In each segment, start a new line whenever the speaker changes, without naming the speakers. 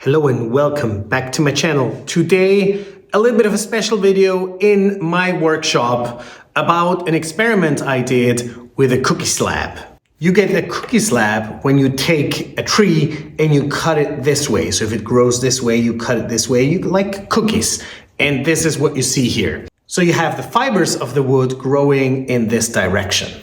Hello and welcome back to my channel. Today, a little bit of a special video in my workshop about an experiment I did with a cookie slab. You get a cookie slab when you take a tree and you cut it this way. So if it grows this way, you cut it this way, you like cookies. And this is what you see here. So you have the fibers of the wood growing in this direction.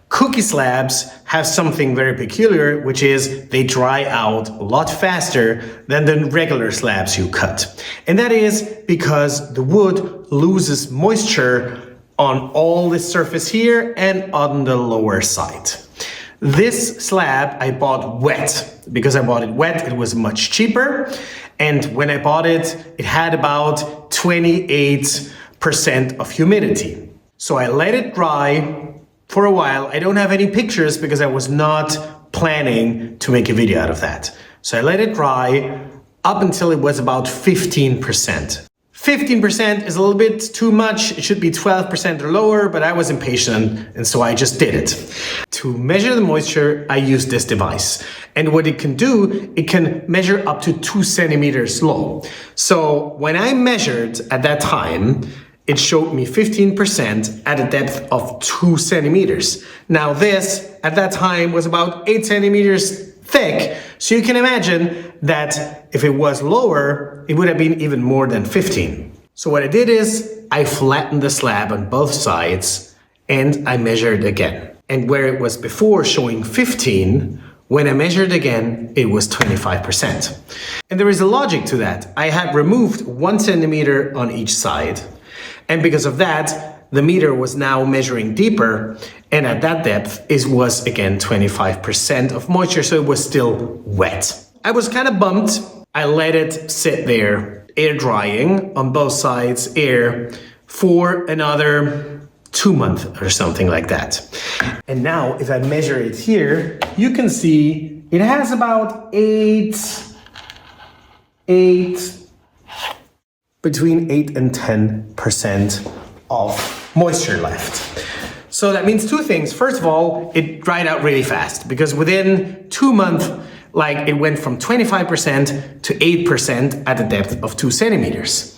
Cookie slabs have something very peculiar, which is they dry out a lot faster than the regular slabs you cut. And that is because the wood loses moisture on all the surface here and on the lower side. This slab I bought wet. Because I bought it wet, it was much cheaper. And when I bought it, it had about 28% of humidity. So I let it dry for a while. I don't have any pictures because I was not planning to make a video out of that. So I let it dry up until it was about 15%. 15% is a little bit too much. It should be 12% or lower, but I was impatient and so I just did it. To measure the moisture, I used this device. And what it can do, it can measure up to 2 centimeters low. So when I measured at that time, it showed me 15% at a depth of 2 centimeters. Now this, at that time, was about 8 centimeters thick. So you can imagine that if it was lower, it would have been even more than 15. So what I did is I flattened the slab on both sides and I measured again. And where it was before showing 15, when I measured again, it was 25%. And there is a logic to that. I had removed 1 centimeter on each side. And because of that, the meter was now measuring deeper, and at that depth, it was again 25% of moisture, so it was still wet. I was kind of bummed. I let it sit there, air drying on both sides, air, for another 2 months or something like that. And now, if I measure it here, you can see it has about between 8 and 10% of moisture left. So that means two things. First of all, it dried out really fast because within 2 months, like it went from 25% to 8% at a depth of 2 centimeters.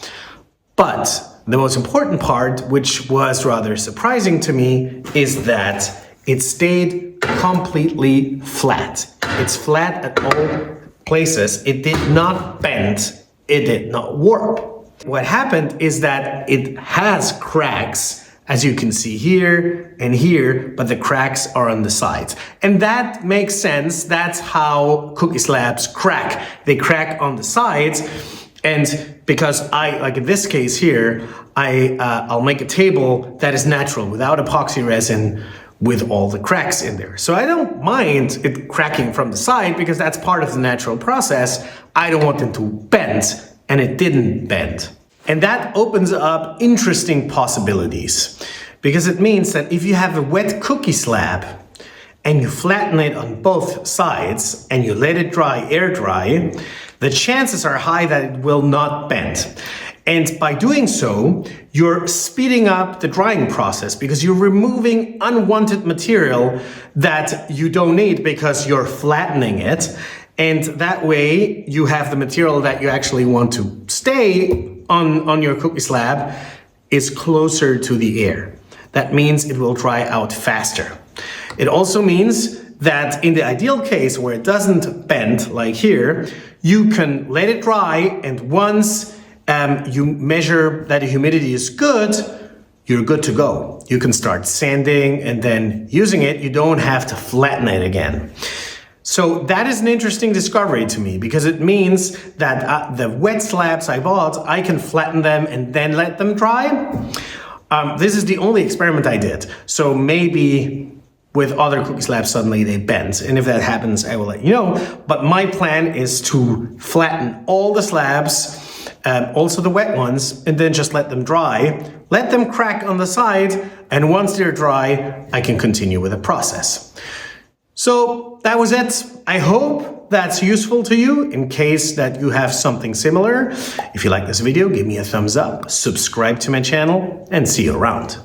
But the most important part, which was rather surprising to me, is that it stayed completely flat. It's flat at all places. It did not bend. It did not warp. What happened is that it has cracks, as you can see here and here, but the cracks are on the sides. And that makes sense. That's how cookie slabs crack. They crack on the sides. And because like in this case here, I'll make a table that is natural without epoxy resin with all the cracks in there. So I don't mind it cracking from the side because that's part of the natural process. I don't want them to bend. And it didn't bend. And that opens up interesting possibilities because it means that if you have a wet cookie slab and you flatten it on both sides and you let it dry, air dry, the chances are high that it will not bend. And by doing so, you're speeding up the drying process because you're removing unwanted material that you don't need because you're flattening it. And that way you have the material that you actually want to stay on your cookie slab is closer to the air. That means it will dry out faster. It also means that in the ideal case where it doesn't bend like here, you can let it dry, and once you measure that the humidity is good, you're good to go. You can start sanding and then using it. You don't have to flatten it again. So that is an interesting discovery to me because it means that the wet slabs I bought, I can flatten them and then let them dry. This is the only experiment I did. So maybe with other cookie slabs, suddenly they bend. And if that happens, I will let you know. But my plan is to flatten all the slabs, also the wet ones, and then just let them dry. Let them crack on the side. And once they're dry, I can continue with the process. So that was it. I hope that's useful to you in case that you have something similar. If you like this video, give me a thumbs up, subscribe to my channel, and see you around.